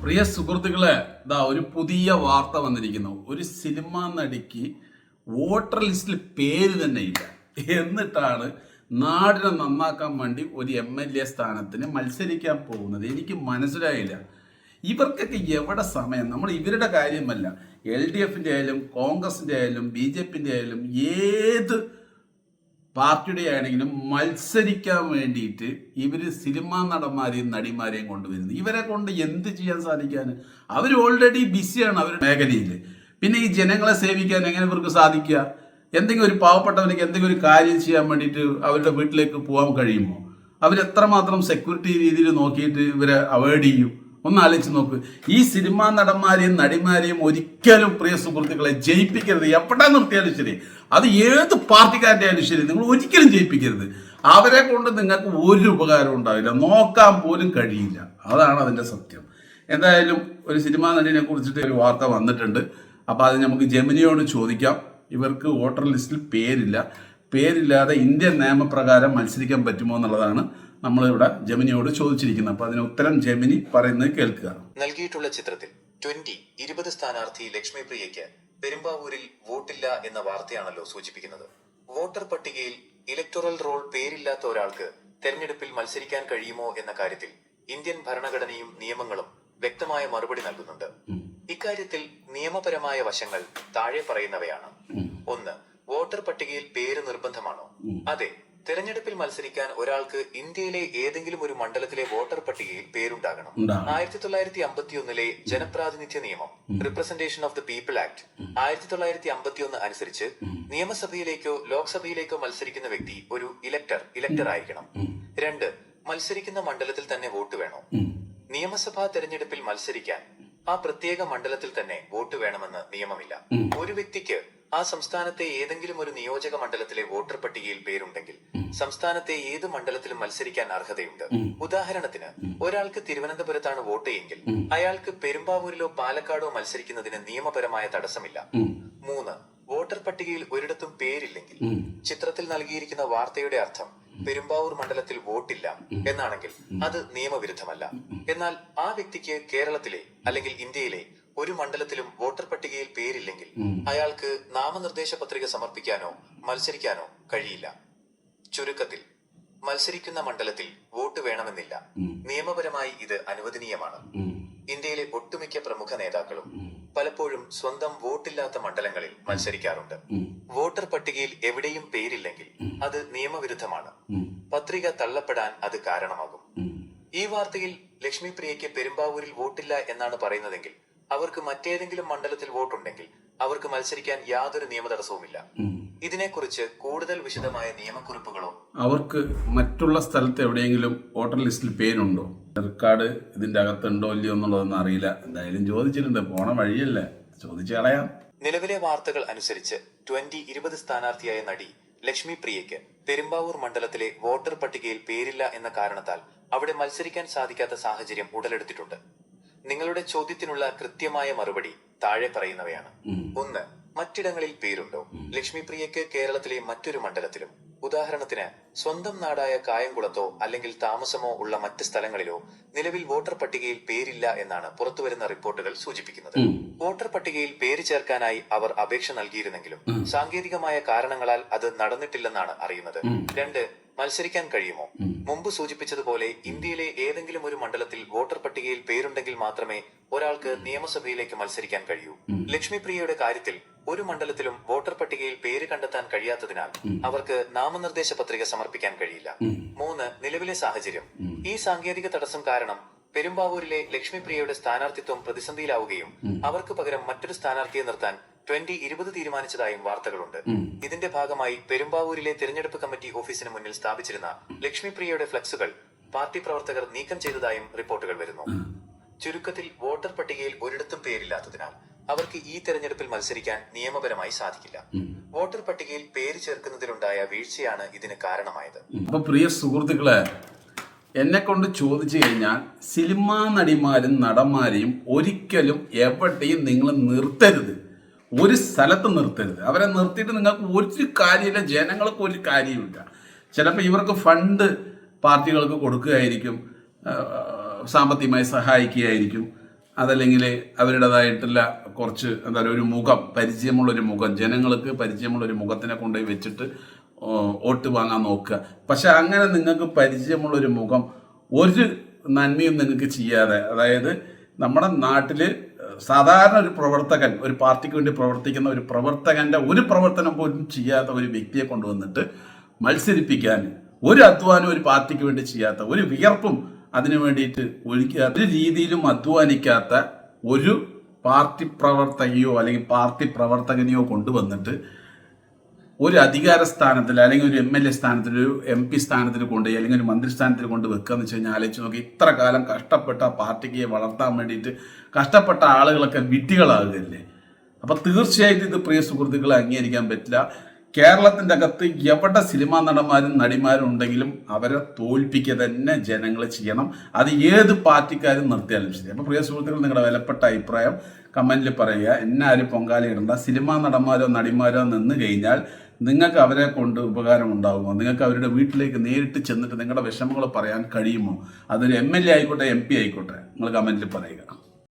പ്രിയ സുഹൃത്തുക്കളെ, ഒരു പുതിയ വാർത്ത വന്നിരിക്കുന്നു. ഒരു സിനിമാ നടിക്ക് വോട്ടർ ലിസ്റ്റിൽ പേര് തന്നെ ഇല്ല. എന്നിട്ടാണ് നാടിനെ നന്നാക്കാൻ വേണ്ടി ഒരു MLA സ്ഥാനത്തിന് മത്സരിക്കാൻ പോകുന്നത്. എനിക്ക് മനസ്സിലായില്ല, ഇവർക്കൊക്കെ എവിടെ സമയം? നമ്മൾ ഇവരുടെ കാര്യമല്ല, LDFന്റെ ആയാലും കോൺഗ്രസിന്റെ ആയാലും BJPന്റെ ആയാലും ഏത് പാർട്ടിയുടെ ആണെങ്കിലും മത്സരിക്കാൻ വേണ്ടിയിട്ട് ഇവർ സിനിമാ നടന്മാരെയും നടിമാരെയും കൊണ്ടുവരുന്നത്. ഇവരെ കൊണ്ട് എന്ത് ചെയ്യാൻ സാധിക്കാൻ? അവർ ഓൾറെഡി ബിസിയാണ് അവരുടെ മേഖലയിൽ. പിന്നെ ഈ ജനങ്ങളെ സേവിക്കാൻ എങ്ങനെ ഇവർക്ക് സാധിക്കുക? എന്തെങ്കിലും ഒരു പാവപ്പെട്ടവർക്ക് എന്തെങ്കിലും ഒരു കാര്യം ചെയ്യാൻ വേണ്ടിയിട്ട് അവരുടെ വീട്ടിലേക്ക് പോകാൻ കഴിയുമോ? അവരെത്രമാത്രം സെക്യൂരിറ്റി രീതിയിൽ നോക്കിയിട്ട് ഇവരെ അവോയ്ഡ് ചെയ്യും? ഒന്ന് ആലോചിച്ച് നോക്ക്. ഈ സിനിമാ നടന്മാരെയും നടിമാരെയും ഒരിക്കലും പ്രിയ സുഹൃത്തുക്കളെ ജയിപ്പിക്കരുത്. എവിടെ നിർത്തിയാലും ശരി, അത് ഏത് പാർട്ടിക്കാരുടെ ആയാലും ശരി, നിങ്ങൾ ഒരിക്കലും ജയിപ്പിക്കരുത്. അവരെ കൊണ്ട് നിങ്ങൾക്ക് ഒരു ഉപകാരം ഉണ്ടാവില്ല, നോക്കാൻ പോലും കഴിയില്ല. അതാണ് അതിൻ്റെ സത്യം. എന്തായാലും ഒരു സിനിമാ നടിനെ കുറിച്ചിട്ട് ഒരു വാർത്ത വന്നിട്ടുണ്ട്. അപ്പോൾ അത് നമുക്ക് ജെമിനിയോട് ചോദിക്കാം. ഇവർക്ക് വോട്ടർ ലിസ്റ്റിൽ പേരില്ലാതെ ഇന്ത്യൻ നിയമപ്രകാരം മത്സരിക്കാൻ പറ്റുമോ എന്നുള്ളതാണ് നമ്മളിവിടെ ജെമിനിയോട് ചോദിച്ചിരിക്കുന്നത്. അപ്പൊ അതിന് ഉത്തരം ജെമിനി പറയുന്നത് കേൾക്കുക. നൽകിയിട്ടുള്ള ചിത്രത്തിൽ 20 സ്ഥാനാർത്ഥി ലക്ഷ്മി പ്രിയയ്ക്ക് പെരുമ്പാവൂരിൽ വോട്ടില്ല എന്ന വാർത്തയാണല്ലോ സൂചിപ്പിക്കുന്നത്. വോട്ടർ പട്ടികയിൽ ഇലക്ടറൽ റോൾ പേരില്ലാത്ത ഒരാൾക്ക് തെരഞ്ഞെടുപ്പിൽ മത്സരിക്കാൻ കഴിയുമോ എന്ന കാര്യത്തിൽ ഇന്ത്യൻ ഭരണഘടനയും നിയമങ്ങളും വ്യക്തമായ മറുപടി നൽകുന്നുണ്ട്. ഇക്കാര്യത്തിൽ നിയമപരമായ വശങ്ങൾ താഴെ പറയുന്നവയാണ്. 1. വോട്ടർ പട്ടികയിൽ പേര് നിർബന്ധമാണോ? അതെ. തെരഞ്ഞെടുപ്പിൽ മത്സരിക്കാൻ ഒരാൾക്ക് ഇന്ത്യയിലെ ഏതെങ്കിലും ഒരു മണ്ഡലത്തിലെ വോട്ടർ പട്ടികയിൽ പേരുണ്ടാകണം. 1951 ജനപ്രാതിനിധ്യ നിയമം, representation of the people act 1951 അനുസരിച്ച് നിയമസഭയിലേക്കോ ലോക്സഭയിലേക്കോ മത്സരിക്കുന്ന വ്യക്തി ഒരു ഇലക്ടർ ആയിരിക്കണം. 2. മത്സരിക്കുന്ന മണ്ഡലത്തിൽ തന്നെ വോട്ട് വേണോ? നിയമസഭാ തെരഞ്ഞെടുപ്പിൽ മത്സരിക്കാൻ ആ പ്രത്യേക മണ്ഡലത്തിൽ തന്നെ വോട്ട് വേണമെന്ന് നിയമമില്ല. ഒരു വ്യക്തിക്ക് ആ സംസ്ഥാനത്തെ ഏതെങ്കിലും ഒരു നിയോജക മണ്ഡലത്തിലെ വോട്ടർ പട്ടികയിൽ പേരുണ്ടെങ്കിൽ സംസ്ഥാനത്തെ ഏത് മണ്ഡലത്തിലും മത്സരിക്കാൻ അർഹതയുണ്ട്. ഉദാഹരണത്തിന്, ഒരാൾക്ക് തിരുവനന്തപുരത്താണ് വോട്ട് എങ്കിൽ അയാൾക്ക് പെരുമ്പാവൂരിലോ പാലക്കാടോ മത്സരിക്കുന്നതിന് നിയമപരമായ തടസ്സമില്ല. 3. വോട്ടർ പട്ടികയിൽ ഒരിടത്തും പേരില്ലെങ്കിൽ ചിത്രത്തിൽ നൽകിയിരിക്കുന്ന വാർത്തയുടെ അർത്ഥം പെരുമ്പാവൂർ മണ്ഡലത്തിൽ വോട്ടില്ല എന്നാണെങ്കിൽ അത് നിയമവിരുദ്ധമല്ല. എന്നാൽ ആ വ്യക്തിക്ക് കേരളത്തിലെ അല്ലെങ്കിൽ ഇന്ത്യയിലെ ഒരു മണ്ഡലത്തിലും വോട്ടർ പട്ടികയിൽ പേരില്ലെങ്കിൽ അയാൾക്ക് നാമനിർദ്ദേശ പത്രിക സമർപ്പിക്കാനോ മത്സരിക്കാനോ കഴിയില്ല. ചുരുക്കത്തിൽ, മത്സരിക്കുന്ന മണ്ഡലത്തിൽ വോട്ട് വേണമെന്നില്ല. നിയമപരമായി ഇത് അനുവദനീയമാണ്. ഇന്ത്യയിലെ ഒട്ടുമിക്ക പ്രമുഖ നേതാക്കളും പലപ്പോഴും സ്വന്തം വോട്ടില്ലാത്ത മണ്ഡലങ്ങളിൽ മത്സരിക്കാറുണ്ട്. വോട്ടർ പട്ടികയിൽ എവിടെയും പേരില്ലെങ്കിൽ അത് നിയമവിരുദ്ധമാണ്. പത്രിക തള്ളപ്പെടാൻ അത് കാരണമാകും. ഈ വാർത്തയിൽ ലക്ഷ്മി പ്രിയയ്ക്ക് പെരുമ്പാവൂരിൽ വോട്ടില്ല എന്നാണ് പറയുന്നതെങ്കിൽ അവർക്ക് മറ്റേതെങ്കിലും മണ്ഡലത്തിൽ വോട്ടുണ്ടെങ്കിൽ അവർക്ക് മത്സരിക്കാൻ യാതൊരു നിയമ തടസ്സവുമില്ല. ഇതിനെക്കുറിച്ച് കൂടുതൽ വിശദമായ നിയമക്കുറിപ്പുകളോ അവർക്ക് മറ്റുള്ള സ്ഥലത്ത് എവിടെയെങ്കിലും വോട്ടർ ലിസ്റ്റിൽ പേരുണ്ടോ, റെക്കോർഡ് ഇതിന്റെ അകത്തുണ്ടോ ഇല്ലയോ എന്നുള്ളതൊന്നും അറിയില്ല. എന്തായാലും ചോദിച്ചിട്ടുണ്ട്, പോണ വഴിയല്ലേ, ചോദിച്ചു കളയാം. നിലവിലെ വാർത്തകൾ അനുസരിച്ച് 20 സ്ഥാനാർത്ഥിയായ നടി ലക്ഷ്മി പ്രിയയ്ക്ക് പെരുമ്പാവൂർ മണ്ഡലത്തിലെ വോട്ടർ പട്ടികയിൽ പേരില്ല എന്ന കാരണത്താൽ അവിടെ മത്സരിക്കാൻ സാധിക്കാത്ത സാഹചര്യം ഉടലെടുത്തിട്ടുണ്ട്. നിങ്ങളുടെ ചോദ്യത്തിനുള്ള കൃത്യമായ മറുപടി താഴെ പറയുന്നവയാണ്. 1. മറ്റിടങ്ങളിൽ പേരുണ്ടോ? ലക്ഷ്മി പ്രിയയ്ക്ക് കേരളത്തിലെ മറ്റൊരു മണ്ഡലത്തിലും, ഉദാഹരണത്തിന് സ്വന്തം നാടായ കായംകുളത്തോ അല്ലെങ്കിൽ താമസമോ ഉള്ള മറ്റ് സ്ഥലങ്ങളിലോ നിലവിൽ വോട്ടർ പട്ടികയിൽ പേരില്ല എന്നാണ് പുറത്തുവരുന്ന റിപ്പോർട്ടുകൾ സൂചിപ്പിക്കുന്നത്. വോട്ടർ പട്ടികയിൽ പേര് ചേർക്കാനായി അവർ അപേക്ഷ നൽകിയിരുന്നെങ്കിലും സാങ്കേതികമായ കാരണങ്ങളാൽ അത് നടന്നിട്ടില്ലെന്നാണ് അറിയുന്നത്. 2. മത്സരിക്കാൻ കഴിയുമോ? മുമ്പ് സൂചിപ്പിച്ചതുപോലെ ഇന്ത്യയിലെ ഏതെങ്കിലും ഒരു മണ്ഡലത്തിൽ വോട്ടർ പട്ടികയിൽ പേരുണ്ടെങ്കിൽ മാത്രമേ ഒരാൾക്ക് നിയമസഭയിലേക്ക് മത്സരിക്കാൻ കഴിയൂ. ലക്ഷ്മി പ്രിയയുടെ കാര്യത്തിൽ ഒരു മണ്ഡലത്തിലും വോട്ടർ പട്ടികയിൽ പേര് കണ്ടെത്താൻ കഴിയാത്തതിനാൽ അവർക്ക് നാമനിർദ്ദേശ പത്രിക സമർപ്പിക്കാൻ കഴിയില്ല. 3. നിലവിലെ സാഹചര്യം. ഈ സാങ്കേതിക തടസ്സം കാരണം പെരുമ്പാവൂരിലെ ലക്ഷ്മി പ്രിയയുടെ സ്ഥാനാർത്ഥിത്വം പ്രതിസന്ധിയിലാവുകയും അവർക്ക് പകരം മറ്റൊരു സ്ഥാനാർത്ഥിയെ നിർത്താൻ 2020 തീരുമാനിച്ചതായും വാർത്തകളുണ്ട്. ഇതിന്റെ ഭാഗമായി പെരുമ്പാവൂരിലെ തിരഞ്ഞെടുപ്പ് കമ്മിറ്റി ഓഫീസിന് മുന്നിൽ സ്ഥാപിച്ചിരുന്ന ലക്ഷ്മി പ്രിയയുടെ ഫ്ലക്സുകൾ പാർട്ടി പ്രവർത്തകർ നീക്കം ചെയ്തതായും റിപ്പോർട്ടുകൾ വരുന്നു. ചുരുക്കത്തിൽ, വോട്ടർ പട്ടികയിൽ ഒരിടത്തും പേരില്ലാത്തതിനാൽ അവർക്ക് ഈ തെരഞ്ഞെടുപ്പിൽ മത്സരിക്കാൻ നിയമപരമായി സാധിക്കില്ല. വോട്ടർ പട്ടികയിൽ പേര് ചേർക്കുന്നതിലുണ്ടായ വീഴ്ചയാണ് ഇതിന് കാരണമായത്. അപ്പൊ പ്രിയ സുഹൃത്തുക്കളെ, എന്നെ കൊണ്ട് ചോദിച്ചു കഴിഞ്ഞാൽ സിനിമാ നടിമാരും നടന്മാരെയും ഒരിക്കലും എവിടെയും നിങ്ങൾ നിർത്തരുത്. ഒരു സ്ഥലത്ത് നിർത്തരുത്. അവരെ നിർത്തിയിട്ട് നിങ്ങൾക്ക് ഒരു കാര്യമില്ല, ജനങ്ങൾക്ക് ഒരു കാര്യമില്ല. ചിലപ്പോൾ ഇവർക്ക് ഫണ്ട് പാർട്ടികൾക്ക് കൊടുക്കുകയായിരിക്കും, സാമ്പത്തികമായി സഹായിക്കുകയായിരിക്കും. അതല്ലെങ്കിൽ അവരുടേതായിട്ടുള്ള കുറച്ച് എന്താ പറയുക ഒരു മുഖം, പരിചയമുള്ളൊരു മുഖം, ജനങ്ങൾക്ക് പരിചയമുള്ളൊരു മുഖത്തിനെ കൊണ്ടുപോയി വെച്ചിട്ട് വോട്ട് വാങ്ങാൻ നോക്കുക. പക്ഷെ അങ്ങനെ നിങ്ങൾക്ക് പരിചയമുള്ളൊരു മുഖം ഒരു നന്മയും നിങ്ങൾക്ക് ചെയ്യാതെ, അതായത് നമ്മുടെ നാട്ടിൽ സാധാരണ ഒരു പ്രവർത്തകൻ, ഒരു പാർട്ടിക്ക് വേണ്ടി പ്രവർത്തിക്കുന്ന ഒരു പ്രവർത്തകൻ്റെ ഒരു പ്രവർത്തനം പോലും ചെയ്യാത്ത ഒരു വ്യക്തിയെ കൊണ്ടുവന്നിട്ട് മത്സരിപ്പിക്കാൻ, ഒരു അധ്വാനം ഒരു പാർട്ടിക്ക് വേണ്ടി ചെയ്യാത്ത, ഒരു വിയർപ്പും അതിനു വേണ്ടിയിട്ട് ഒഴിക്കാത്ത, ഒരു രീതിയിലും അധ്വാനിക്കാത്ത ഒരു പാർട്ടി പ്രവർത്തകയോ അല്ലെങ്കിൽ പാർട്ടി പ്രവർത്തകനെയോ കൊണ്ടുവന്നിട്ട് ഒരു അധികാര സ്ഥാനത്തിൽ അല്ലെങ്കിൽ ഒരു MLA സ്ഥാനത്തിൽ, ഒരു MP സ്ഥാനത്തിൽ കൊണ്ടുപോയി അല്ലെങ്കിൽ ഒരു മന്ത്രിസ്ഥാനത്തിൽ കൊണ്ട് വെക്കുക എന്ന് വെച്ച് കഴിഞ്ഞാൽ ആലോചിച്ച് നോക്കി, ഇത്ര കാലം കഷ്ടപ്പെട്ട പാർട്ടിക്ക് വളർത്താൻ വേണ്ടിയിട്ട് കഷ്ടപ്പെട്ട ആളുകളൊക്കെ വിഡ്ഢികളാകുകയല്ലേ. അപ്പം തീർച്ചയായിട്ടും ഇത് പ്രിയ സുഹൃത്തുക്കളെ അംഗീകരിക്കാൻ പറ്റില്ല. കേരളത്തിൻ്റെ അകത്ത് എവിടെ സിനിമാ നടന്മാരും നടിമാരും ഉണ്ടെങ്കിലും അവരെ തോൽപ്പിക്കുക തന്നെ ജനങ്ങൾ ചെയ്യണം. അത് ഏത് പാർട്ടിക്കാരും നിർത്തിയാലും ശരി. അപ്പോൾ പ്രിയ സുഹൃത്തുക്കൾ, നിങ്ങളുടെ വിലപ്പെട്ട അഭിപ്രായം കമൻറ്റിൽ പറയുക. എന്നെ ആരും പൊങ്കാലയിടണ്ട. സിനിമാ നടന്മാരോ നടിമാരോ നിന്ന് കഴിഞ്ഞാൽ നിങ്ങൾക്ക് അവരെ കൊണ്ട് ഉപകാരം ഉണ്ടാകുമോ? നിങ്ങൾക്ക് അവരുടെ വീട്ടിലേക്ക് നേരിട്ട് ചെന്നിട്ട് നിങ്ങളുടെ വിഷമങ്ങൾ പറയാൻ കഴിയുമോ? അതൊരു MLA ആയിക്കോട്ടെ, MP ആയിക്കോട്ടെ, നിങ്ങൾ കമൻറ്റിൽ പറയുക.